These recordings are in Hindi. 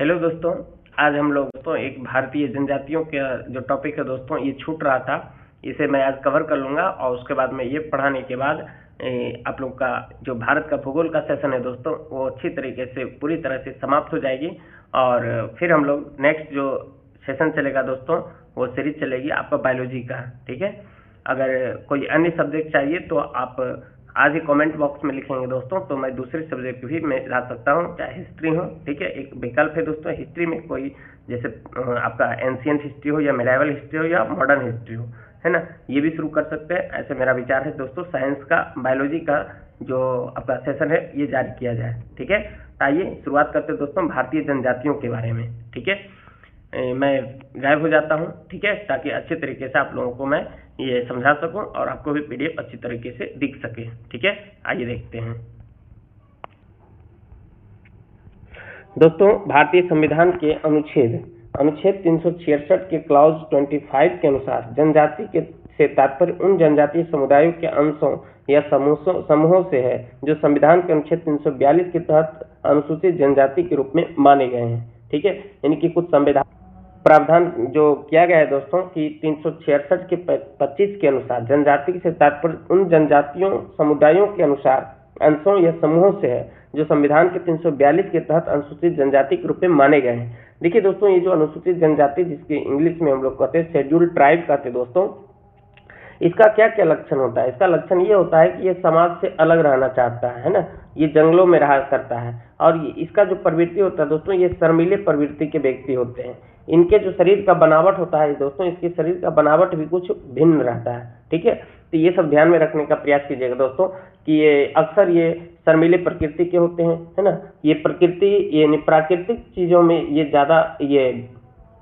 हेलो दोस्तों, आज हम लोग दोस्तों एक भारतीय जनजातियों का जो टॉपिक है दोस्तों, ये छूट रहा था, इसे मैं आज कवर कर लूँगा और उसके बाद में ये पढ़ाने के बाद आप लोग का जो भारत का भूगोल का सेशन है दोस्तों, वो अच्छी तरीके से पूरी तरह से समाप्त हो जाएगी। और फिर हम लोग नेक्स्ट जो सेशन चलेगा दोस्तों, वो सीरीज चलेगी आपका बायोलॉजी का। ठीक है, अगर कोई अन्य सब्जेक्ट चाहिए तो आप आज ही कमेंट बॉक्स में लिखेंगे दोस्तों, तो मैं दूसरे सब्जेक्ट भी मैं ला सकता हूँ, चाहे हिस्ट्री हो। ठीक है, एक विकल्प है दोस्तों, हिस्ट्री में कोई जैसे आपका एंशियंट हिस्ट्री हो या मिडाइवल हिस्ट्री हो या मॉडर्न हिस्ट्री हो, है ना, ये भी शुरू कर सकते हैं। ऐसे मेरा विचार है दोस्तों, साइंस का बायोलॉजी का जो आपका सेशन है ये जारी किया जाए। ठीक है, आइए शुरुआत करते हैं दोस्तों भारतीय जनजातियों के बारे में। ठीक है, मैं गायब हो जाता हूँ, ठीक है, ताकि अच्छे तरीके से आप लोगों को मैं ये समझा सकूं और आपको भी पीडीएफ अच्छी तरीके से दिख सके। ठीक है, आइए देखते हैं दोस्तों। भारतीय संविधान के अनुच्छेद 366 के क्लॉज 25 के अनुसार जनजाति के से तात्पर्य उन जनजातीय समुदायों के अंशों या समूहों से है जो संविधान के अनुच्छेद 342 के तहत अनुसूचित जनजाति के रूप में माने गए हैं। ठीक है, यानी कि कुछ संविधान प्रावधान जो किया गया है दोस्तों कि 366 के 25 के अनुसार जनजाति से तात्पर्य उन जनजातियों समुदायों के अनुसार अंशों या समूहों से है जो संविधान के 342 के तहत अनुसूचित जनजाति के रूप में माने गए हैं। देखिए दोस्तों, ये जो अनुसूचित जनजाति जिसके इंग्लिश में हम लोग कहते हैं शेड्यूल्ड ट्राइब कहते हैं दोस्तों, इसका क्या क्या लक्षण होता है? इसका लक्षण ये होता है कि ये समाज से अलग रहना चाहता है ना, ये जंगलों में रहा करता है और इसका जो प्रवृत्ति होता है दोस्तों, ये शर्मीले प्रवृत्ति के व्यक्ति होते हैं। इनके जो शरीर का बनावट होता है दोस्तों, इसके शरीर का बनावट भी कुछ भिन्न रहता है। ठीक है, तो ये सब ध्यान में रखने का प्रयास कीजिएगा दोस्तों कि ये अक्सर ये शर्मीले प्रकृति के होते हैं, है ना। ये प्राकृतिक चीजों में ये ज्यादा ये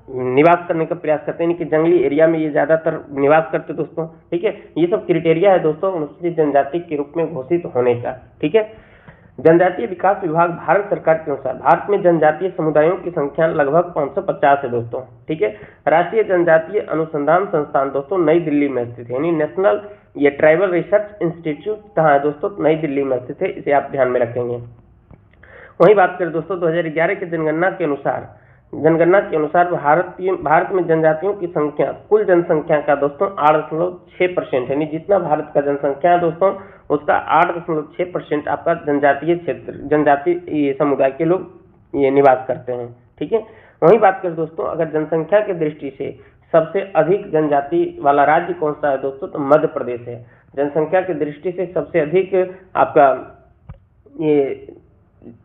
निवास करने का प्रयास करते हैं, कि जंगली एरिया में ये ज्यादातर निवास करते हैं दोस्तों। ठीक है, ये सब क्राइटेरिया है दोस्तों अनुसूचित जनजाति के रूप में घोषित होने का। ठीक है, जनजातीय विकास विभाग भारत सरकार के अनुसार भारत में जनजातीय समुदायों की संख्या लगभग 550 है दोस्तों। ठीक है, राष्ट्रीय जनजातीय अनुसंधान संस्थान दोस्तों नई दिल्ली में स्थित है, यानी नेशनल ये ट्राइबल रिसर्च इंस्टीट्यूट कहाँ है दोस्तों? नई दिल्ली में स्थित है, इसे आप ध्यान में रखेंगे। वहीं बात करें दोस्तों 2011 की जनगणना के अनुसार भारत में जनजातियों की संख्या कुल जनसंख्या का दोस्तों 8.6% है, जितना भारत का जनसंख्या है दोस्तों उसका 8.6% आपका जनजातीय समुदाय के लोग ये निवास करते हैं। ठीक है, वहीं बात करें दोस्तों अगर जनसंख्या की दृष्टि से सबसे अधिक जनजाति वाला राज्य कौन सा है दोस्तों? तो मध्य प्रदेश है। जनसंख्या की दृष्टि से सबसे अधिक आपका ये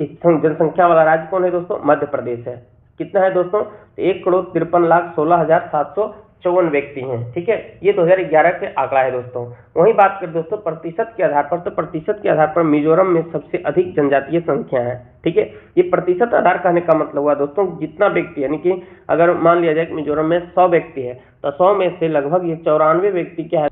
जनसंख्या वाला राज्य कौन है दोस्तों? मध्य प्रदेश है। कितना है दोस्तों? 1,53,16,754 व्यक्ति हैं। ठीक है, ये 2011 के आंकड़ा है दोस्तों। वहीं बात करें दोस्तों प्रतिशत के आधार पर, तो प्रतिशत के आधार पर मिजोरम में सबसे अधिक जनजातीय संख्या है। ठीक है, ये प्रतिशत आधार कहने का मतलब हुआ दोस्तों जितना व्यक्ति, यानी कि अगर मान लिया जाए कि मिजोरम में 100 व्यक्ति है तो 100 में से लगभग ये 94 व्यक्ति क्या है,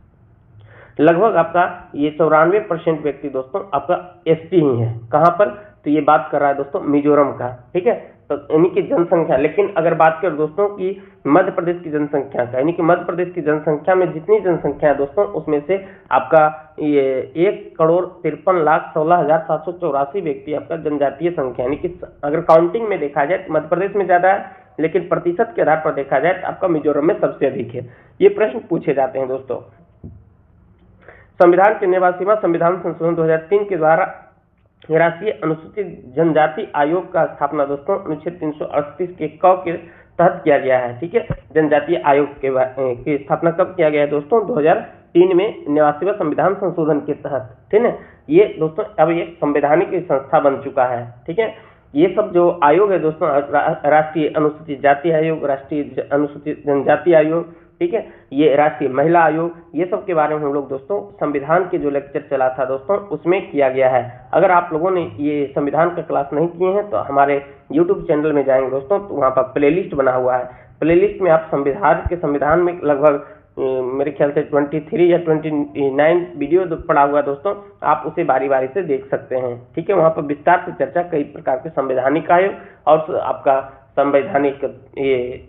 लगभग आपका ये 94% व्यक्ति दोस्तों आपका एसटी ही है। कहां पर? तो ये बात कर रहा है दोस्तों मिजोरम का। ठीक है, तो यानी कि जनसंख्या, लेकिन अगर बात करें दोस्तों कि मध्य प्रदेश की जनसंख्या का, यानी कि मध्य प्रदेश की जनसंख्या में जितनी जनसंख्या है दोस्तों उसमें से आपका ये 1,53,16,784 व्यक्ति आपका जनजातीय संख्या, यानी कि अगर काउंटिंग में देखा जाए तो मध्य प्रदेश में ज्यादा है, लेकिन प्रतिशत के आधार पर देखा जाए तो आपका मिजोरम में सबसे अधिक है। ये प्रश्न पूछे जाते हैं दोस्तों। संविधान के निवासीमा संविधान संशोधन 2003 के द्वारा राष्ट्रीय अनुसूचित जनजाति आयोग का स्थापना दोस्तों अनुच्छेद 338 के क के तहत किया गया है। ठीक है, जनजातीय आयोग की स्थापना कब किया गया है दोस्तों? 2003 में निवासीमा संविधान संशोधन के तहत। ठीक है, ये दोस्तों अब ये संवैधानिक संस्था बन चुका है। ठीक है, ये सब जो आयोग है दोस्तों, राष्ट्रीय अनुसूचित जाति आयोग, राष्ट्रीय अनुसूचित जनजाति आयोग, ठीक है, ये राष्ट्रीय महिला आयोग, ये सब के बारे में हम लोग दोस्तों संविधान के जो लेक्चर चला था दोस्तों उसमें किया गया है। अगर आप लोगों ने ये संविधान का क्लास नहीं किए हैं तो हमारे YouTube चैनल में जाएंगे दोस्तों, तो वहाँ पर प्लेलिस्ट बना हुआ है। प्लेलिस्ट में आप संविधान में लगभग मेरे ख्याल से 23 या 29 वीडियो पड़ा हुआ दोस्तों, आप उसे बारी बारी से देख सकते हैं। ठीक है, वहाँ पर विस्तार से चर्चा कई प्रकार के संवैधानिक आयोग और आपका संवैधानिक ये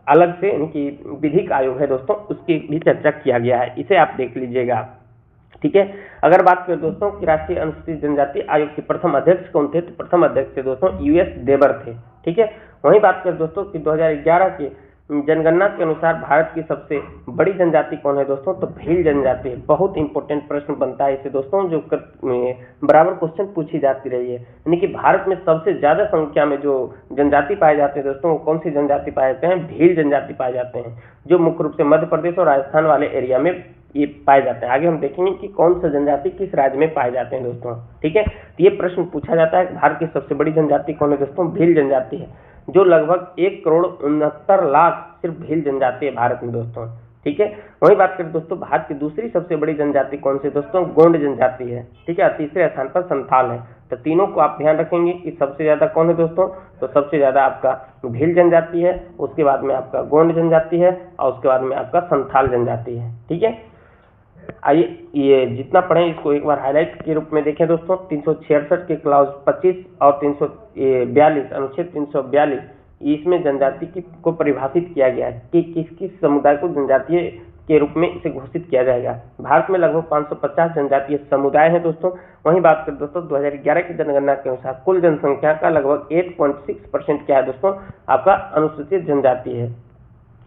अलग से इनकी विधिक आयोग है दोस्तों, उसकी भी चर्चा किया गया है, इसे आप देख लीजिएगा। ठीक है, अगर बात करें दोस्तों कि राष्ट्रीय अनुसूचित जनजाति आयोग के प्रथम अध्यक्ष कौन थे, तो प्रथम अध्यक्ष थे दोस्तों US देवर थे। ठीक है, वहीं बात करें दोस्तों कि 2011 के जनगणना के अनुसार भारत की सबसे बड़ी जनजाति कौन है दोस्तों, तो भील जनजाति है। बहुत इंपॉर्टेंट प्रश्न बनता है इसे दोस्तों, जो बराबर क्वेश्चन पूछी जाती रही है। यानी कि भारत में सबसे ज्यादा संख्या में जो जनजाति पाए जाते हैं दोस्तों, वो कौन सी जनजाति पाए जाते हैं, भील जनजाति पाए जाते हैं, जो मुख्य रूप से मध्य प्रदेश और राजस्थान वाले एरिया में ये पाए जाते हैं। आगे हम देखेंगे कि कौन सा जनजाति किस राज्य में पाए जाते हैं दोस्तों, ठीक है। तो ये प्रश्न पूछा जाता है, भारत की सबसे बड़ी जनजाति कौन है दोस्तों, भील जनजाति है, जो लगभग 1,69,00,000 सिर्फ भील जनजाति है भारत में दोस्तों, ठीक है। वही बात करें दोस्तों, भारत की दूसरी सबसे बड़ी जनजाति कौन सी दोस्तों, गोंड जनजाति है, ठीक है। तीसरे स्थान पर संथाल है। तो तीनों को आप ध्यान रखेंगे कि सबसे ज्यादा कौन है दोस्तों, तो सबसे ज्यादा आपका भील जनजाति है, उसके बाद में आपका गोंड जनजाति है, और उसके बाद में आपका संथाल जनजाति है, ठीक है। आइए ये जितना पढ़े इसको एक बार हाईलाइट के रूप में देखें दोस्तों। 366 के क्लाउज 25 और 342 अनुच्छेद 342 इसमें जनजाति को परिभाषित किया गया है कि किस किस समुदाय को जनजातीय के रूप में इसे घोषित किया जाएगा। भारत में लगभग 550 जनजातीय समुदाय हैं दोस्तों। वहीं बात करें दोस्तों 2011 की जनगणना के अनुसार कुल जनसंख्या का लगभग 8.6% क्या है दोस्तों, आपका अनुसूचित जनजाति है,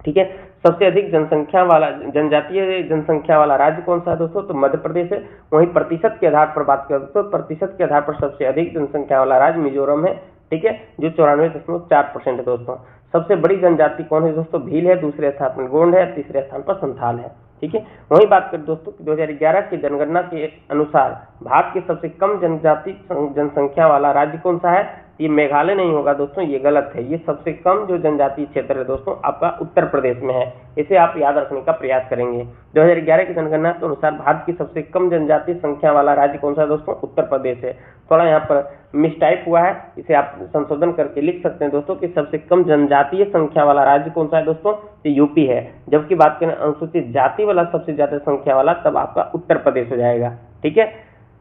ठीक है। सबसे अधिक जनसंख्या वाला जनजातीय जनसंख्या वाला राज्य कौन सा है दोस्तों, तो मध्य प्रदेश है। वहीं प्रतिशत के आधार पर बात करें तो प्रतिशत के आधार पर सबसे अधिक जनसंख्या वाला राज्य मिजोरम है, ठीक है, जो 94.4% है दोस्तों। सबसे बड़ी जनजाति कौन है दोस्तों, भील है, दूसरे स्थान पर गोंड है, तीसरे स्थान पर संथाल है, ठीक है। वहीं बात करें दोस्तों 2011 की जनगणना के अनुसार भारत के सबसे कम जनसंख्या वाला राज्य कौन सा है, ये मेघालय नहीं होगा दोस्तों, ये गलत है। ये सबसे कम जो जनजातीय क्षेत्र है दोस्तों आपका उत्तर प्रदेश में है, इसे आप याद रखने का प्रयास करेंगे। 2011 की जनगणना के अनुसार भारत की सबसे कम जनजातीय संख्या वाला राज्य कौन सा है दोस्तों, उत्तर प्रदेश है। थोड़ा यहाँ पर मिसटाइप हुआ है, इसे आप संशोधन करके लिख सकते हैं दोस्तों कि सबसे कम जनजातीय संख्या वाला राज्य कौन सा है दोस्तों, तो यूपी है। जबकि बात करें अनुसूचित जाति वाला सबसे ज्यादा संख्या वाला, तब आपका उत्तर प्रदेश हो जाएगा, ठीक है।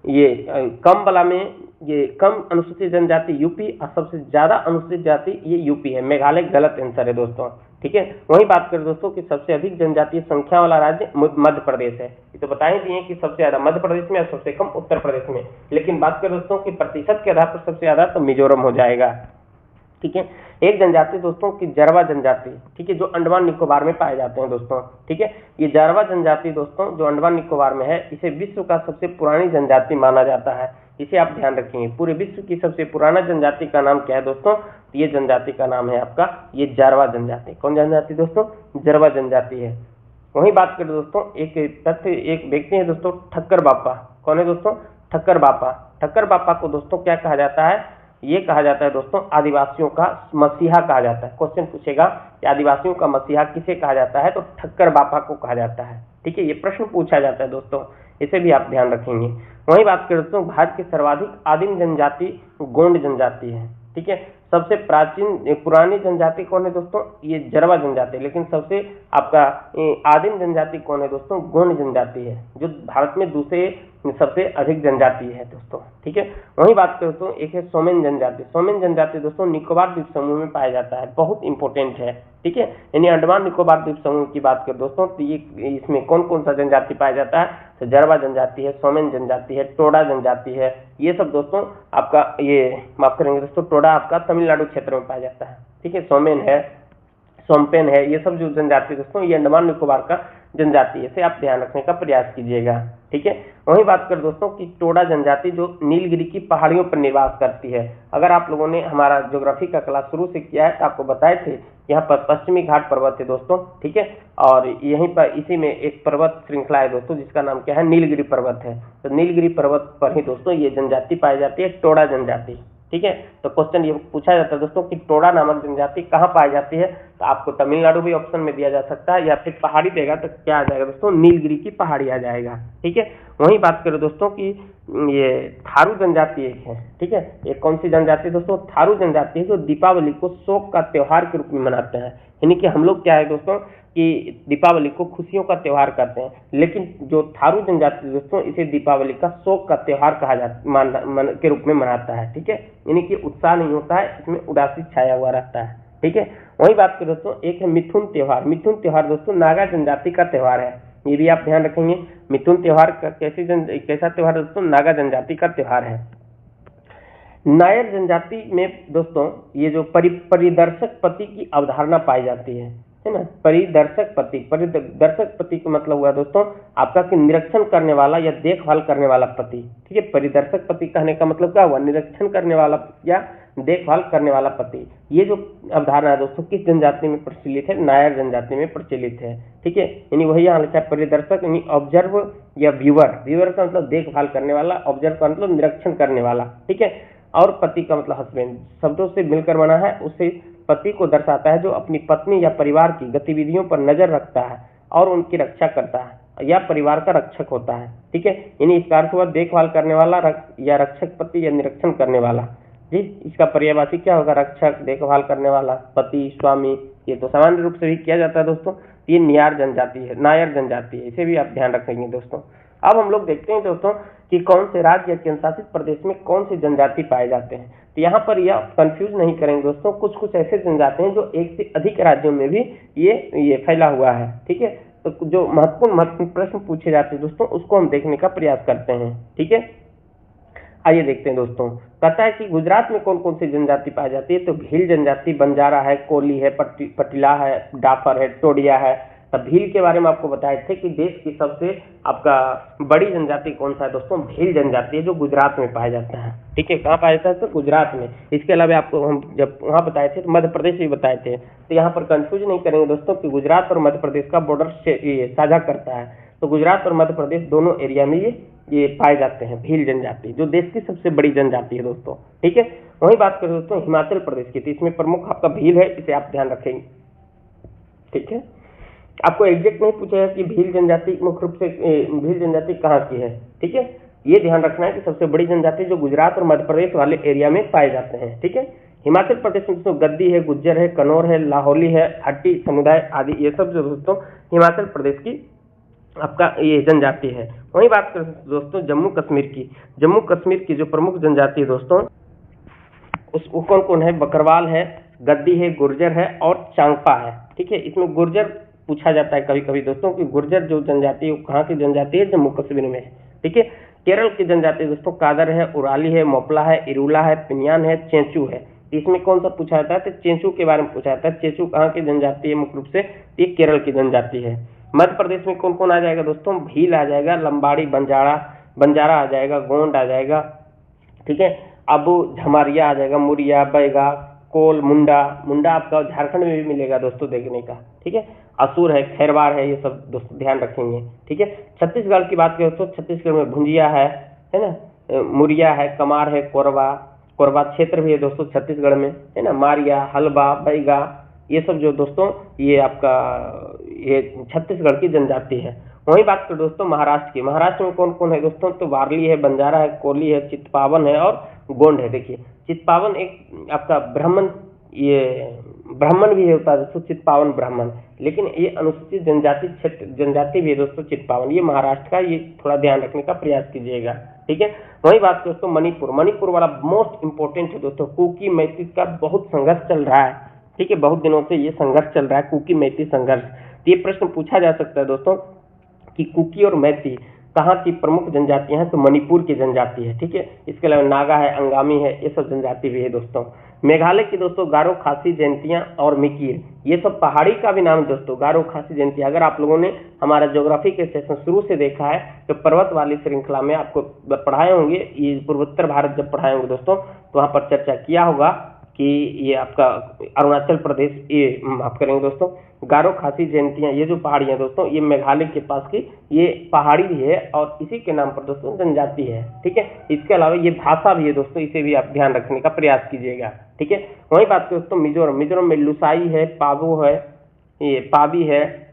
ये कम वाला में ये कम अनुसूचित जनजाति यूपी और सबसे ज्यादा अनुसूचित जाति ये यूपी है, मेघालय गलत आंसर है दोस्तों, ठीक है। वहीं बात करें दोस्तों कि सबसे अधिक जनजातीय संख्या वाला राज्य मध्य प्रदेश है। ये तो बता ही दिए कि सबसे ज्यादा मध्य प्रदेश में और सबसे कम उत्तर प्रदेश में। लेकिन बात करें दोस्तों कि प्रतिशत के आधार पर सबसे ज्यादा तो मिजोरम हो जाएगा, ठीक है। एक जनजाति दोस्तों की जारवा जनजाति, ठीक है, जो अंडमान निकोबार में पाए जाते हैं दोस्तों, ठीक है। ये जारवा जनजाति दोस्तों जो अंडमान निकोबार में है, इसे विश्व का सबसे पुरानी जनजाति माना जाता है, इसे आप ध्यान रखेंगे। पूरे विश्व की सबसे पुराना जनजाति का नाम क्या है दोस्तों, ये जनजाति का नाम है आपका ये जारवा जनजाति। कौन जनजाति दोस्तों, जारवा जनजाति है। वहीं बात करें दोस्तों एक तथ्य, एक व्यक्ति है दोस्तों ठक्कर बापा। कौन है दोस्तों, ठक्कर बापा। ठक्कर बापा को दोस्तों क्या कहा जाता है, ये कहा जाता है दोस्तों आदिवासियों का मसीहा कहा जाता है। क्वेश्चन पूछेगा कि आदिवासियों का मसीहा किसे कहा जाता है, तो ठक्कर बापा को कहा जाता है, ठीक है। ये प्रश्न पूछा जाता है दोस्तों, इसे भी आप ध्यान रखेंगे। वहीं बात करें दोस्तों भारत की सर्वाधिक आदिम जनजाति गोंड जनजाति है, ठीक है। सबसे प्राचीन पुरानी जनजाति कौन है दोस्तों, ये जारवा जनजाति। लेकिन सबसे आपका आदिम जनजाति कौन है दोस्तों, गोंड जनजाति है, जो भारत में दूसरे सबसे अधिक जनजाति है दोस्तों, ठीक है। वहीं बात करें तो एक है सोमेन जनजाति। सोमेन जनजाति दोस्तों निकोबार द्वीप समूह में पाया जाता है, बहुत इंपॉर्टेंट है, ठीक है। यानी अंडमान निकोबार द्वीप समूह की बात करें दोस्तों तो ये इसमें कौन कौन सा जनजाति पाया जाता है, तो जारवा जनजाति है, सोमेन जनजाति है, टोडा जनजाति है। ये सब दोस्तों आपका ये माफ करेंगे दोस्तों, टोडा आपका तमिलनाडु क्षेत्र में पाया जाता है, ठीक है। सोमेन है, सोमपेन है, ये सब जो जनजाति दोस्तों ये अंडमान निकोबार का जनजाति है, इसे आप ध्यान रखने का प्रयास कीजिएगा, ठीक है। वहीं बात कर दोस्तों कि टोडा जनजाति जो नीलगिरी की पहाड़ियों पर निवास करती है। अगर आप लोगों ने हमारा ज्योग्राफी का क्लास शुरू से किया है तो आपको बताए थे यहाँ पर पश्चिमी घाट पर्वत है दोस्तों, ठीक है। और यहीं पर इसी में एक पर्वत श्रृंखला है दोस्तों जिसका नाम क्या है, नीलगिरी पर्वत है। तो नीलगिरी पर्वत पर ही दोस्तों ये जनजाति पाई जाती है, टोडा जनजाति, ठीक है। तो क्वेश्चन ये पूछा जाता है दोस्तों कि टोडा नामक जनजाति कहाँ पाई जाती है, तो आपको तमिलनाडु भी ऑप्शन में दिया जा सकता है, या फिर पहाड़ी देगा तो क्या आ जाएगा दोस्तों, नीलगिरी की पहाड़ी आ जाएगा, ठीक है। वहीं बात करें दोस्तों कि ये थारू जनजाति एक है, ठीक है। ये कौन सी जनजाति दोस्तों, थारू जनजाति है, जो दीपावली को शोक का त्योहार के रूप में मनाते हैं। यानी कि हम लोग क्या है दोस्तों कि दीपावली को खुशियों का त्योहार करते हैं, लेकिन जो थारू जनजाति दोस्तों इसे दीपावली का शोक का त्योहार कहा जाता के रूप में मनाता है, ठीक है। यानी कि उत्साह नहीं होता है, इसमें उदासी छाया हुआ रहता है, ठीक है। वही बात करें दोस्तों एक है मिथुन त्योहार। मिथुन त्योहार दोस्तों नागा जनजाति का त्योहार है, ये भी आप ध्यान रखेंगे। मिथुन त्योहार कैसा त्योहार दोस्तों, नागा जनजाति का त्योहार है। नायर जनजाति में दोस्तों ये जो परिदर्शक पति की अवधारणा पाई जाती है ना। परिदर्शक पति का मतलब हुआ दोस्तों आपका कि निरीक्षण करने वाला या देखभाल करने वाला पति। ठीक है, परिदर्शक पति कहने का मतलब क्या हुआ, निरीक्षण करने वाला या देखभाल करने वाला पति। ये जो अवधारणा है दोस्तों किस जनजाति में प्रचलित है, नायर जनजाति में प्रचलित है। ठीक है, यानी वही यहाँ लिखा है परिदर्शक यानी ऑब्जर्व या व्यूअर का मतलब देखभाल करने वाला, ऑब्जर्व का मतलब निरीक्षण करने वाला। ठीक है, और पति का मतलब हस्बैंड, शब्दों से मिलकर बना है। उससे पति को दर्शाता है जो अपनी पत्नी या परिवार की गतिविधियों पर नजर रखता है और उनकी रक्षा करता है या परिवार का रक्षक होता है। ठीक है, यानी इसका अर्थ हुआ देखभाल करने वाला या रक्षक पति या निरीक्षण करने वाला। जी, इसका पर्यायवाची क्या होगा, रक्षक, देखभाल करने वाला, पति, स्वामी। ये तो सामान्य रूप से भी किया जाता है दोस्तों। ये नायर जनजाति है, इसे भी आप ध्यान रखेंगे दोस्तों। अब हम लोग देखते हैं दोस्तों कि कौन से राज्य या केंद्रशासित प्रदेश में कौन से जनजाति पाए जाते हैं। तो यहाँ पर यह कंफ्यूज नहीं करेंगे दोस्तों, कुछ ऐसे जनजाति हैं जो एक से अधिक राज्यों में भी ये फैला हुआ है। ठीक है, तो जो महत्वपूर्ण प्रश्न पूछे जाते हैं दोस्तों उसको हम देखने का प्रयास करते हैं। ठीक है, आइए देखते हैं दोस्तों। कहता है कि गुजरात में कौन कौन सी जनजाति पाई जाती है। तो भील जनजाति, बंजारा है, कोली है, पटिला है, डाफर है, टोडिया है। तब भील के बारे में आपको बताए थे कि देश की सबसे आपका बड़ी जनजाति कौन सा है दोस्तों, भील जनजाति है, जो गुजरात में पाया जाता है। ठीक है, कहाँ पाया जाता है, तो गुजरात में। इसके अलावा आपको हम जब वहाँ बताए थे तो मध्य प्रदेश भी बताए थे। तो यहाँ पर कंफ्यूज नहीं करेंगे दोस्तों कि गुजरात और मध्य प्रदेश का बॉर्डर साझा करता है। तो गुजरात और मध्य प्रदेश दोनों एरिया में ये पाए जाते हैं भील जनजाति, जो देश की सबसे बड़ी जनजाति है दोस्तों। ठीक है, वही बात करें दोस्तों हिमाचल प्रदेश की, तो इसमें प्रमुख आपका भील है, इसे आप ध्यान रखेंगे। ठीक है, आपको एग्जैक्ट नहीं पूछा है कि भील जनजाति मुख्य रूप से भील जनजाति कहाँ की है। ठीक है, ये ध्यान रखना है कि सबसे बड़ी जनजाति जो गुजरात और मध्य प्रदेश वाले एरिया में पाए जाते हैं। ठीक है, हिमाचल प्रदेश में दोस्तों गद्दी है, गुज्जर है, कन्नौर है, लाहौली है, हट्टी समुदाय आदि, ये सब जो दोस्तों हिमाचल प्रदेश की आपका ये जनजाति है। वही बात करें दोस्तों जम्मू कश्मीर की जो प्रमुख जनजाति है दोस्तों उस कौन कौन है, बकरवाल है, गद्दी है, गुर्जर है और चांगपा है। ठीक है, इसमें गुर्जर पूछा जाता है कभी कभी दोस्तों कि गुर्जर जो जनजाति है वो कहाँ की जनजाति है, जम्मू कश्मीर में है। ठीक है, केरल की जनजाति दोस्तों कादर है, उराली है, मोपला है, इरूला है, पिनियान है, चेंचू है। इसमें कौन सा पूछा जाता है, तो चेंचू के बारे में पूछा जाता है। चेंचू कहाँ की जनजाति है, मुख्य रूप से ये केरल की जनजाति है। मध्य प्रदेश में कौन कौन आ जाएगा दोस्तों, भील आ जाएगा, लंबाड़ी, बंजारा आ जाएगा, गोंड आ जाएगा। ठीक है, अबू झमारिया आ जाएगा, मुरिया, बैगा, कोल, मुंडा आपका झारखंड में भी मिलेगा दोस्तों देखने का। ठीक है, असुर है, खैरवार है, ये सब दोस्तों ध्यान रखेंगे। ठीक है, छत्तीसगढ़ की बात करें तो छत्तीसगढ़ में भुंजिया है ना, मुरिया है, कमार है, कोरबा क्षेत्र भी है दोस्तों छत्तीसगढ़ में, है ना, मारिया, हलबा, बैगा, ये सब जो दोस्तों ये आपका ये छत्तीसगढ़ की जनजाति है। वही बात करें दोस्तों महाराष्ट्र में कौन कौन है दोस्तों, तो वारली है, बंजारा है, कोली है, चित्पावन है और गोंड है। देखिए चित्पावन एक आपका ब्राह्मण भी होता है दोस्तों, चित्पावन ब्राह्मण, लेकिन ये अनुसूचित जनजाति भी है दोस्तों चित्पावन, ये महाराष्ट्र का, ये थोड़ा ध्यान रखने का प्रयास कीजिएगा। ठीक है, वही बात दोस्तों मणिपुर वाला मोस्ट इंपोर्टेंट है दोस्तों, कुकी मैती का बहुत संघर्ष चल रहा है। ठीक है, बहुत दिनों से ये संघर्ष चल रहा है, कुकी मैती संघर्ष। तो ये प्रश्न पूछा जा सकता है दोस्तों कि कुकी और मैती कहाँ की प्रमुख जनजातियां हैं, तो मणिपुर की जनजाति है। ठीक है, इसके अलावा नागा है, अंगामी है, ये सब जनजाति भी है दोस्तों। मेघालय की दोस्तों गारो, खासी, जयंतियां और मिकीर, ये सब पहाड़ी का भी नाम दोस्तों, गारो, खासी, जयंतियां। अगर आप लोगों ने हमारा ज्योग्राफी के सेशन शुरू से देखा है तो पर्वत वाली श्रृंखला में आपको पढ़ाए होंगे, ये पूर्वोत्तर भारत जब पढ़ाए होंगे दोस्तों तो वहां पर चर्चा किया होगा कि ये आपका अरुणाचल प्रदेश, ये माफ करेंगे दोस्तों, गारो, खासी, जयंतियां, ये जो पहाड़ियां दोस्तों ये मेघालय के पास की ये पहाड़ी भी है और इसी के नाम पर दोस्तों जनजाति है। ठीक है, इसके अलावा ये भाषा भी है दोस्तों, इसे भी आप ध्यान रखने का प्रयास कीजिएगा। ठीक है, वही बात दोस्तों मिजोरम में लुसाई है, पाबो है, ये पाबी है,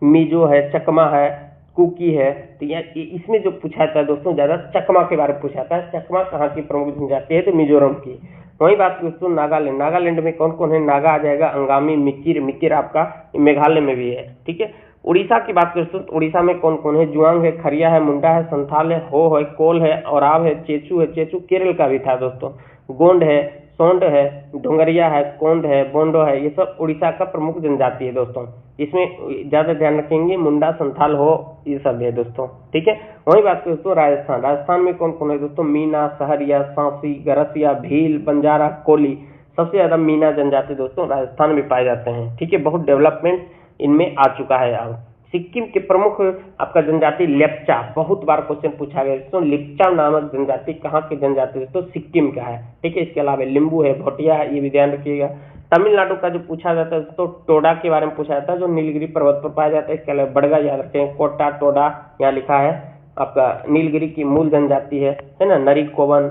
मिजो है, चकमा है, कुकी है। तो इसमें जो पूछा जाता है दोस्तों ज्यादा चकमा के बारे में पूछा जाता है। चकमा कहाँ की प्रमुख जनजाति है, तो मिजोरम की। वही बात दोस्तों नागालैंड में कौन कौन है, नागा आ जाएगा, अंगामी, मिकिर आपका मेघालय में भी है। ठीक है, उड़ीसा की बात करें तो उड़ीसा में कौन कौन है, जुआंग है, खरिया है, मुंडा है, संथाल है, हो है, कोल है, औराव है, चेचू है, चेचू केरल का भी था दोस्तों, गोंड है, सोंड है, ढुंगरिया है, कोंड है, बोंडो है, ये सब उड़ीसा का प्रमुख जनजाति है दोस्तों। इसमें ज्यादा ध्यान रखेंगे मुंडा, संथाल हो, ये सब है दोस्तों, ठीक है। वही बात करें दोस्तों राजस्थान में कौन कौन है दोस्तों? मीना, सहरिया, सांसी, गरसिया, भील, बंजारा, कोली। सबसे ज्यादा मीना जनजाति दोस्तों राजस्थान में पाए जाते हैं, ठीक है। बहुत डेवलपमेंट इनमें आ चुका है अब। सिक्किम के प्रमुख आपका जनजाति लेप्चा, बहुत बार क्वेश्चन पूछा गया दोस्तों। लेप्चा नामक जनजाति कहाँ की जनजाति दोस्तों? सिक्किम का है, ठीक है। इसके अलावा लिंबू है, भोटिया है, ये भी ध्यान रखिएगा। तमिलनाडु का जो पूछा जाता है दोस्तों, टोडा के बारे में पूछा जाता है, जो नीलगिरी पर्वत पर पाया जाता है। इसके अलावा बड़गा याद रखें, कोटा, टोडा, यहाँ लिखा है आपका नीलगिरी की मूल जनजाति है ना। नरी कोवन।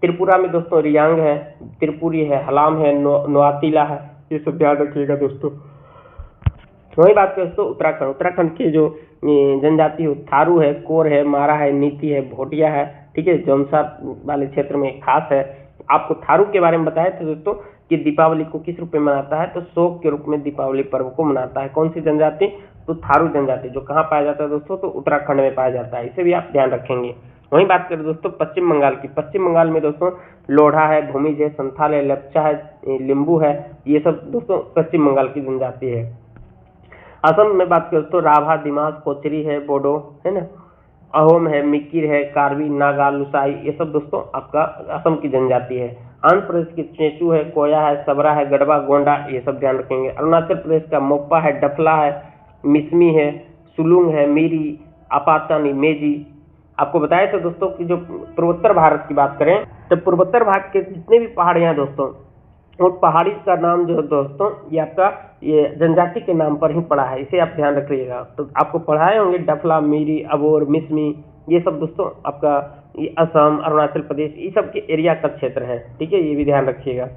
त्रिपुरा में दोस्तों रियांग है, त्रिपुरी है, हलाम है, नोआतिला है, ये सब ध्यान रखिएगा दोस्तों। वही बात करें दोस्तों उत्तराखंड के जो जनजाति है, थारू है, कोर है, मारा है, नीति है, भोटिया है, ठीक है। जौनसार वाले क्षेत्र में खास है। आपको थारू के बारे में बताया था दोस्तों कि दीपावली को किस रूप में मनाता है? तो शोक के रूप में दीपावली पर्व को मनाता है। कौन सी जनजाति? तो थारू जनजाति, जो कहाँ पाया जाता है दोस्तों? तो उत्तराखंड में पाया जाता है। इसे भी आप ध्यान रखेंगे। वहीं बात करें दोस्तों पश्चिम बंगाल की। पश्चिम बंगाल में दोस्तों लोढ़ा है, भूमिज है, संथाल है, लेप्चा है, लिंबू है, ये सब दोस्तों पश्चिम बंगाल की जनजाति है। असम में बात करें तो राभा, दिमाग, कोचरी है, बोडो है ना, अहोम है, मिकिर है, कार्बी, नागा, लुसाई, ये सब दोस्तों आपका असम की जनजाति है। आंध्र प्रदेश की चेचू है, कोया है, सबरा है, गढ़वा, गोंडा, ये सब ध्यान रखेंगे। अरुणाचल प्रदेश का मोप्पा है, डफला है, मिसमी है, सुलुंग है, मीरी, अपातानी, मेजी। आपको बताया था दोस्तों कि जो पूर्वोत्तर भारत की बात करें तो पूर्वोत्तर भारत के जितने भी पहाड़ हैं दोस्तों, और पहाड़ी का नाम जो है दोस्तों ये आपका ये जनजाति के नाम पर ही पड़ा है, इसे आप ध्यान रखिएगा। तो आपको पढ़ाए होंगे डफला, मीरी, अबोर, मिसमी, ये सब दोस्तों आपका ये असम, अरुणाचल प्रदेश, ये सब के एरिया का क्षेत्र है, ठीक है। ये भी ध्यान रखिएगा।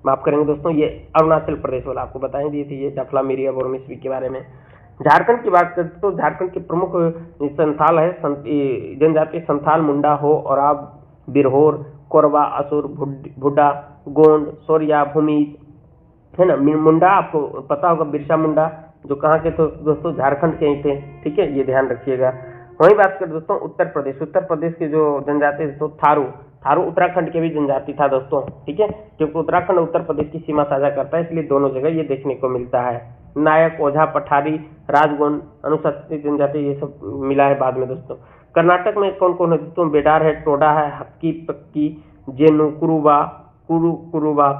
माफ करेंगे दोस्तों, ये अरुणाचल प्रदेश वाला आपको बताएं दिए थे, ये डफला, मीरी, अबोर, मिसमी के बारे में। झारखंड की बात करें तो झारखंड के प्रमुख संथाल है, जनजाति संथाल, मुंडा, हो, ओराव, बिरहोर, कोरबा, असुर, भुड्डा, गोंड, सोरिया, भूमिज है ना। मुंडा आपको पता होगा, बिरसा मुंडा, जो कहाँ के तो दोस्तों झारखंड के ही थे, ठीक है। ये ध्यान रखिएगा। वही बात करें दोस्तों उत्तर प्रदेश के जो जनजाति दोस्तों थारू उत्तराखंड के भी जनजाति था दोस्तों, ठीक है। क्योंकि उत्तराखंड उत्तर प्रदेश की सीमा साझा करता है, इसलिए दोनों जगह ये देखने को मिलता है। नायक, ओझा, पठारी, राजगोंड, अनुसूचित जनजाति, ये सब मिला है बाद में दोस्तों। कर्नाटक में कौन कौन है दोस्तों? बेडार है, टोडा है, हक्की, पक्की, जेनु, कुरुबा,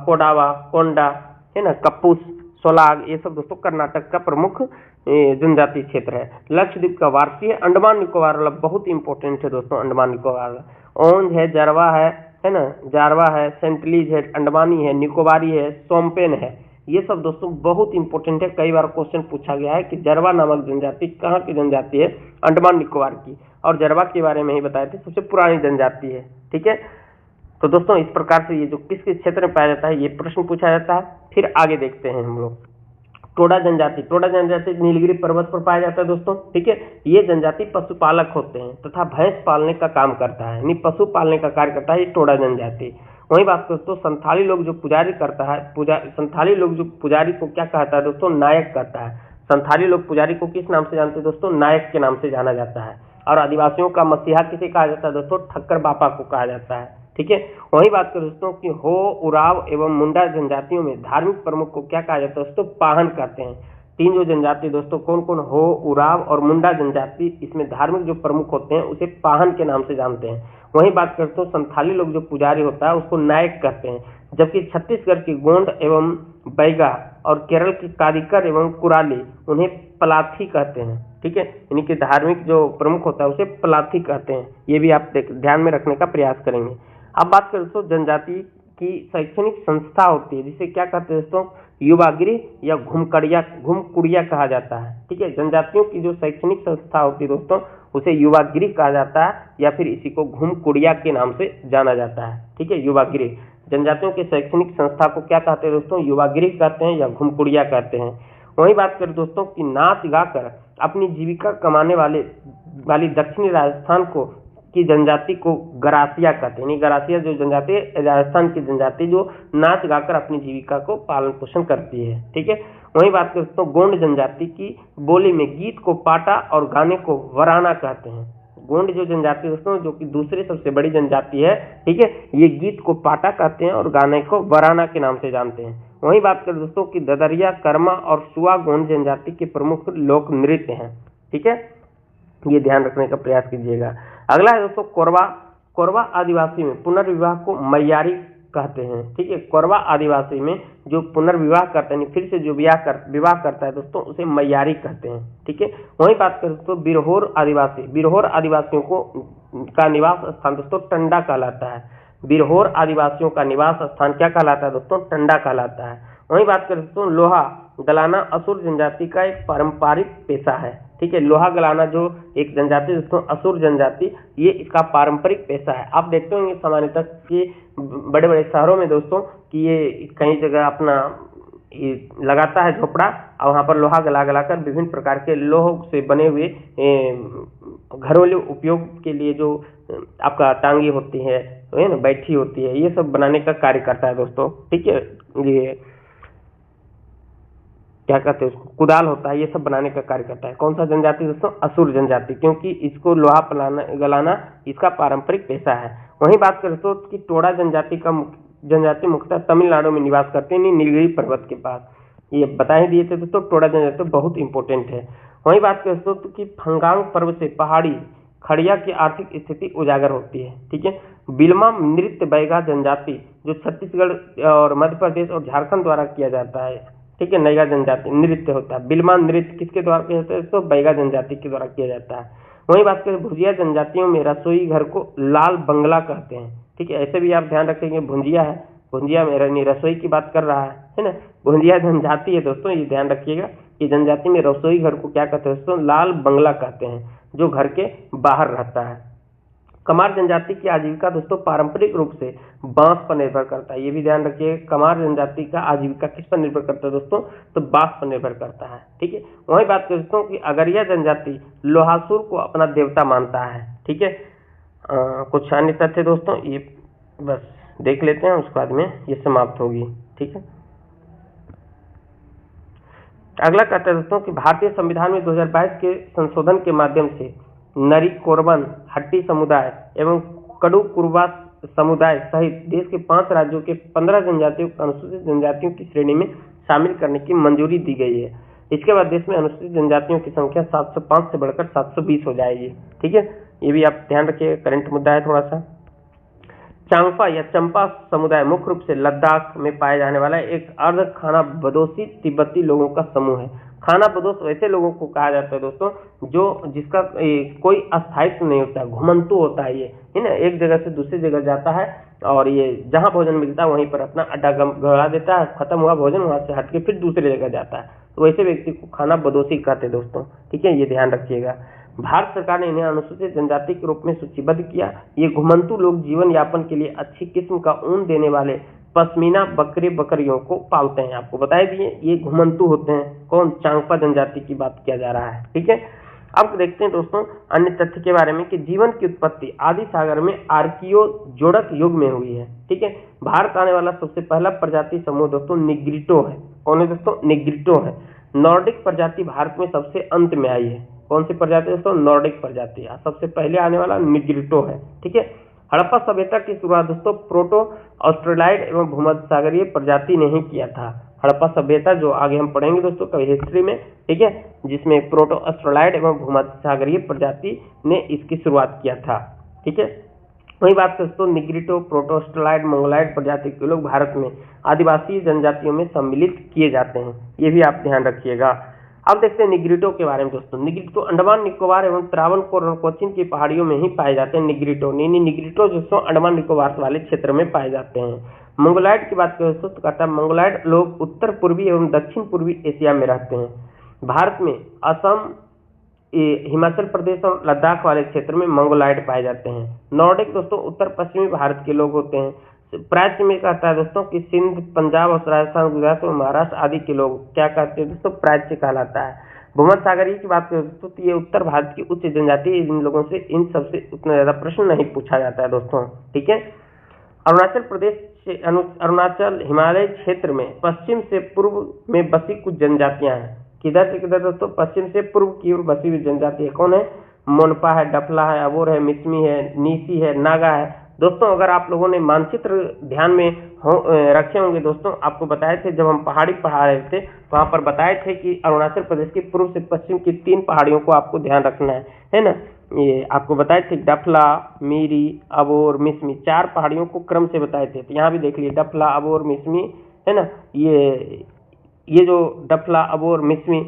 कोडावा, कोंडा है ना, कपूस, सोलाग, ये सब दोस्तों कर्नाटक का प्रमुख जनजाति क्षेत्र है। लक्षद्वीप का वारसी है। अंडमान निकोबार वाला बहुत इंपॉर्टेंट है दोस्तों, अंडमान निकोबार ओंज है, जरवा है ना, जारवा है, सेंटलीज है, अंडमानी है, निकोबारी है, सोमपेन है, ये सब दोस्तों बहुत इंपॉर्टेंट है। कई बार क्वेश्चन पूछा गया है कि जरवा नामक जनजाति कहाँ की जनजाति है? अंडमान निकोबार की। और जरवा के बारे में ही बताए थे, सबसे पुरानी जनजाति है, ठीक है। तो दोस्तों इस प्रकार से ये जो किस किस क्षेत्र में पाया जाता है ये प्रश्न पूछा जाता है। फिर आगे देखते हैं हम लोग टोडा जनजाति नीलगिरी पर्वत पर पाया जाता है दोस्तों, ठीक है। ये जनजाति पशुपालक होते हैं तथा भैंस पालने का काम करता है, यानी पशु पालने का कार्य करता है ये टोडा जनजाति। वही बात दोस्तों संथाली लोग जो पुजारी करता है, संथाली लोग जो पुजारी को क्या कहता है दोस्तों? नायक कहता है। संथाली लोग पुजारी को किस नाम से जानते हैं दोस्तों? नायक के नाम से जाना जाता है। और आदिवासियों का मसीहा किसे कहा जाता है दोस्तों? ठक्कर बापा को कहा जाता है, ठीक है। वही बात करें दोस्तों कि हो, उराव एवं मुंडा जनजातियों में धार्मिक प्रमुख को क्या कहा जाता है दोस्तों? पाहन कहते हैं। तीन जो जनजाति दोस्तों कौन कौन? हो, उराव और मुंडा जनजाति, इसमें धार्मिक जो प्रमुख होते हैं उसे पाहन के नाम से जानते हैं। वही बात करते हो संथाली लोग जो पुजारी होता है उसको नायक कहते हैं, जबकि छत्तीसगढ़ की गोंड एवं बैगा और केरल की कारिकर एवं कुराली उन्हें पलाथी कहते हैं, ठीक है। यानी कि धार्मिक जो प्रमुख होता है उसे पलाथी कहते हैं। ये भी आप ध्यान में रखने का प्रयास करेंगे। अब बात करें दोस्तों जनजाति की शैक्षणिक संस्था होती है जिसे क्या कहते हैं दोस्तों? युवागिरी या घुमकुड़िया कहा जाता है, ठीक है। जनजातियों की जो शैक्षणिक संस्था होती है दोस्तों उसे युवागिरी कहा जाता है या फिर इसी को घुमकुड़िया के नाम से जाना जाता है, ठीक है। युवागिरी जनजातियों के शैक्षणिक संस्था को क्या कहते हैं दोस्तों? युवागिरी कहते हैं या घुमकुड़िया कहते हैं। वही बात करें दोस्तों कि नाच गाकर अपनी जीविका कमाने वाली दक्षिणी राजस्थान की जनजाति को गरासिया कहते हैं। गरासिया जो जनजाति है राजस्थान की जनजाति जो नाच गाकर अपनी जीविका को पालन पोषण करती है, ठीक है। वही बात करते हैं गोंड जनजाति की बोली में गीत को पाटा और गाने को वराना कहते हैं। गोंड जो जनजाति दोस्तों, जो कि दूसरी सबसे बड़ी जनजाति है, ठीक है, ये गीत को पाटा कहते हैं और गाने को वराना के नाम से जानते हैं। वहीं बात करें दोस्तों कि ददरिया, कर्मा और सुआ गोंड जनजाति के प्रमुख लोक नृत्य हैं, ठीक है, ये ध्यान रखने का प्रयास कीजिएगा। अगला है दोस्तों कोरवा। कोरवा आदिवासी में पुनर्विवाह को मैयारी कहते हैं, ठीक है। कोरवा आदिवासी में जो पुनर्विवाह करते हैं, फिर से जो विवाह करता है दोस्तों, उसे मैयारी कहते हैं, ठीक है। वहीं बात करें दोस्तों बिरहोर आदिवासी। बिरहोर आदिवासियों को का निवास स्थान दोस्तों टंडा कहलाता है। बिरहोर आदिवासियों का निवास स्थान क्या कहलाता है दोस्तों? टंडा कहलाता है। वहीं बात करें दोस्तों लोहा गलाना असुर जनजाति का एक पारंपरिक पेशा है, ठीक है। लोहा गलाना जो एक जनजाति दोस्तों असुर जनजाति, ये इसका पारंपरिक पेशा है। आप देखते होंगे सामान्यतः कि बड़े बड़े शहरों में दोस्तों कि ये कई जगह अपना लगाता है झोपड़ा और वहाँ पर लोहा गला गलाकर विभिन्न प्रकार के लोह से बने हुए घरेलू उपयोग के लिए जो आपका टांगी होती है ना, बैठी होती है, ये सब बनाने का कार्य करता है दोस्तों, ठीक है। ये क्या कहते हैं उसको, कुदाल होता है, ये सब बनाने का कार्य करता है। कौन सा जनजाति दोस्तों? असुर जनजाति, क्योंकि इसको लोहा गलाना इसका पारंपरिक पेशा है। वहीं बात करें तो कि टोडा जनजाति मुख्यतः तमिलनाडु में निवास करते हैं, नीलगिरी पर्वत के पास। ये बता ही दिए थे दोस्तों, टोडा जनजाति बहुत इंपॉर्टेंट है। वहीं बात करें दोस्तों कि फंगांग पर्व से पहाड़ी खड़िया की आर्थिक स्थिति उजागर होती है, ठीक है। बिलमा नृत्य बैगा जनजाति जो छत्तीसगढ़ और मध्य प्रदेश और झारखंड द्वारा किया जाता है, ठीक है, नैगा जनजाति नृत्य होता है। बिलमा नृत्य किसके द्वारा किया जाता है? तो बैगा जनजाति के द्वारा किया जाता है। वहीं बात करें भुजिया जनजातियों में रसोई घर को लाल बंगला कहते हैं, ठीक है। ऐसे भी आप ध्यान रखेंगे, भुंजिया है, भुंजिया में रसोई की बात कर रहा है ना। भुंजिया जनजाति है दोस्तों, ये ध्यान रखिएगा कि जनजाति में रसोई घर को क्या कहते हैं दोस्तों? लाल बंगला कहते हैं, जो घर के बाहर रहता है। कमार जनजाति की आजीविका दोस्तों पारंपरिक रूप से बांस पर निर्भर करता है, ये भी ध्यान रखिए। कमार जनजाति का आजीविका किस पर निर्भर करता है दोस्तों? तो बांस पर निर्भर करता है, ठीक है। वहीं बात करें दोस्तों कि अगरिया जनजाति लोहासुर को अपना देवता मानता है, ठीक है। कुछ अन्य तथ्य दोस्तों ये बस देख लेते हैं, उसके बाद में ये समाप्त होगी, ठीक है। अगला कहता है दोस्तों कि भारतीय संविधान में 2022 के संशोधन के माध्यम से नरी कोरबन हट्टी समुदाय एवं कडू कुरुबा समुदाय सहित देश के 5 राज्यों के 15 जनजातियों को अनुसूचित जनजातियों की श्रेणी में शामिल करने की मंजूरी दी गई है। इसके बाद देश में अनुसूचित जनजातियों की संख्या 705 से बढ़कर 720 हो जाएगी, ठीक है। ये भी आप ध्यान रखिए, करंट मुद्दा है थोड़ा सा। चांगपा या चंपा समुदाय मुख्य रूप से लद्दाख में पाए जाने वाला एक अर्ध खाना बदोशी तिब्बती लोगों का समूह है। खाना बदोश वैसे लोगों को कहा जाता है दोस्तों जो जिसका कोई अस्थायित्व नहीं होता, घुमंतु होता है, ये है ना, एक जगह से दूसरी जगह जाता है और ये जहाँ भोजन मिलता है वहीं पर अपना अड्डा गड़ा देता है, खत्म हुआ भोजन वहां से हट के फिर दूसरी जगह जाता है, तो वैसे व्यक्ति को खाना बदोशी कहते हैं दोस्तों, ठीक है, ये ध्यान रखिएगा। भारत सरकार ने इन्हें अनुसूचित जनजाति के रूप में सूचीबद्ध किया। ये घुमंतु लोग जीवन यापन के लिए अच्छी किस्म का ऊन देने वाले पश्मीना बकरियों को पालते हैं। आपको बताए दिए ये घुमंतु होते हैं। कौन? चांगपा जनजाति की बात किया जा रहा है, ठीक है। अब देखते हैं दोस्तों अन्य तथ्य के बारे में कि जीवन की उत्पत्ति आदि सागर में आर्कियो जोड़क युग में हुई है, ठीक है। भारत आने वाला सबसे पहला प्रजाति समूह दोस्तों निग्रिटो है। कौन है दोस्तों? निग्रिटो है। नॉर्डिक प्रजाति भारत में सबसे अंत में आई है। कौन सी प्रजाति दोस्तों? नॉर्डिक प्रजाति। सबसे पहले आने वाला निग्रिटो है, ठीक है। हड़प्पा सभ्यता की शुरुआत दोस्तों प्रोटो ऑस्ट्रेलाइड एवं भूमध्य सागरीय प्रजाति ने ही किया था। हड़प्पा सभ्यता जो आगे हम पढ़ेंगे दोस्तों कभी हिस्ट्री में, ठीक है, जिसमें प्रोटो ऑस्ट्रेलाइड एवं भूमध्य सागरीय प्रजाति ने इसकी शुरुआत किया था, ठीक है। वही बात दोस्तों निग्रिटो, प्रोटो ऑस्ट्रेलाइड, मंगोलाइड प्रजाति के लोग भारत में आदिवासी जनजातियों में सम्मिलित किए जाते हैं, ये भी आप ध्यान रखिएगा। अब देखते हैं निग्रिटो के बारे में दोस्तों। निग्रिटो अंडमान निकोबार एवं त्रावणकोर और कोचीन की पहाड़ियों में ही पाए जाते हैं। निग्रिटो दोस्तों अंडमान निकोबार वाले क्षेत्र में पाए जाते हैं। मंगोलाइड की बात करें दोस्तों तो कहता है मंगोलाइड लोग उत्तर पूर्वी एवं दक्षिण पूर्वी एशिया में रहते हैं। भारत में असम, हिमाचल प्रदेश और लद्दाख वाले क्षेत्र में मंगोलाइड पाए जाते हैं। नॉर्डिक दोस्तों उत्तर पश्चिमी भारत के लोग होते हैं। प्राच्य में कहता है दोस्तों कि सिंध, पंजाब और राजस्थान, गुजरात और महाराष्ट्र आदि के लोग क्या कहते हैं दोस्तों? प्राच्य कहलाता है। भूमध्य सागरीय की बात करें दोस्तों तो ये उत्तर भारत की उच्च जनजाति, इन लोगों से इन सबसे उतना ज्यादा प्रश्न नहीं पूछा जाता है दोस्तों, ठीक है। अरुणाचल प्रदेश से अरुणाचल हिमालय क्षेत्र में पश्चिम से पूर्व में बसी कुछ जनजातियां हैं। किधर से किधर दोस्तों? पश्चिम से पूर्व की ओर बसी हुई जनजाति है। कौन है? मोनपा है, डफला है, अबोर है, मिसमी है, नीसी है, नागा है। दोस्तों अगर आप लोगों ने मानचित्र ध्यान में रखे होंगे दोस्तों, आपको बताए थे जब हम पहाड़ी पढ़ा रहे थे तो वहाँ पर बताए थे कि अरुणाचल प्रदेश की पूर्व से पश्चिम की 3 पहाड़ियों को आपको ध्यान रखना है ना। ये आपको बताए थे डफला, मीरी, अबोर, मिसमी 4 पहाड़ियों को क्रम से बताए थे। तो यहाँ भी देख लीजिए डफला, अबोर, मिसमी है ना। ये जो डफला, अबोर, मिसमी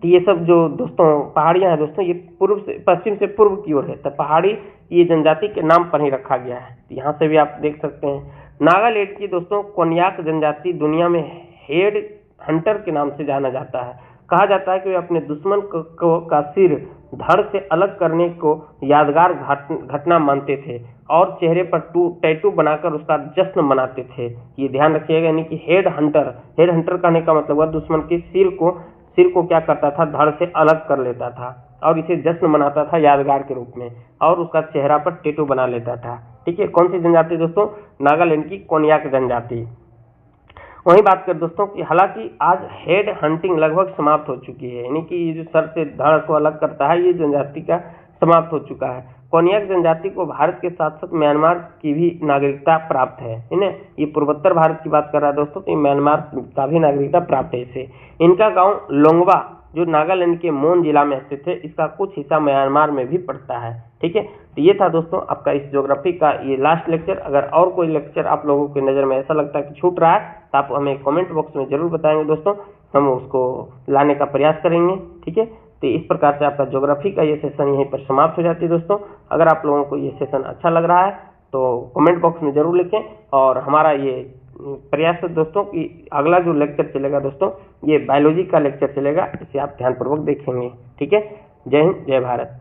ये सब जो दोस्तों पहाड़ियां हैं दोस्तों, ये पूर्व से पश्चिम से पूर्व की ओर है। तो पहाड़ी ये जनजाति के नाम पर ही रखा गया है। तो यहाँ से भी आप देख सकते हैं। नागालैंड की दोस्तों कोन्याक जनजाति दुनिया में हेड हंटर के नाम से जाना जाता है। कहा जाता है कि वे अपने दुश्मन का सिर धड़ से अलग करने को यादगार घटना मानते थे और चेहरे पर टैटू बनाकर उसका जश्न मनाते थे। ये ध्यान रखिएगा, यानी कि हेड हंटर कहने का मतलब हुआ दुश्मन के सिर को क्या करता था, धड़ से अलग कर लेता था और इसे जश्न मनाता था यादगार के रूप में, और उसका चेहरा पर टैटू बना लेता था। ठीक है, कौन सी जनजाति दोस्तों? नागालैंड की कोन्याक जनजाति। वहीं बात कर दोस्तों कि हालांकि आज हेड हंटिंग लगभग समाप्त हो चुकी है, यानी कि ये जो सर से धड़ को अलग करता है ये जनजाति का समाप्त हो चुका है। कोन्याक जनजाति को भारत के साथ साथ म्यांमार की भी नागरिकता प्राप्त है ना। ये पूर्वोत्तर भारत की बात कर रहा है दोस्तों, तो म्यांमार का भी नागरिकता प्राप्त है इसे। इनका गांव लोंगवा जो नागालैंड के मोन जिला में स्थित है, इसका कुछ हिस्सा म्यांमार में भी पड़ता है। ठीक है, तो ये था दोस्तों आपका इस ज्योग्राफी का ये लास्ट लेक्चर। अगर और कोई लेक्चर आप लोगों की नज़र में ऐसा लगता है कि छूट रहा है तो आप हमें कमेंट बॉक्स में जरूर बताएंगे दोस्तों, हम उसको लाने का प्रयास करेंगे। ठीक है, तो इस प्रकार से आपका ज्योग्राफी का ये सेशन यहीं पर समाप्त हो जाती है दोस्तों। अगर आप लोगों को ये सेशन अच्छा लग रहा है तो कमेंट बॉक्स में जरूर लिखें, और हमारा ये प्रयास है दोस्तों कि अगला जो लेक्चर चलेगा दोस्तों ये बायोलॉजी का लेक्चर चलेगा, इसे आप ध्यानपूर्वक देखेंगे। ठीक है, जय हिंद, जय भारत।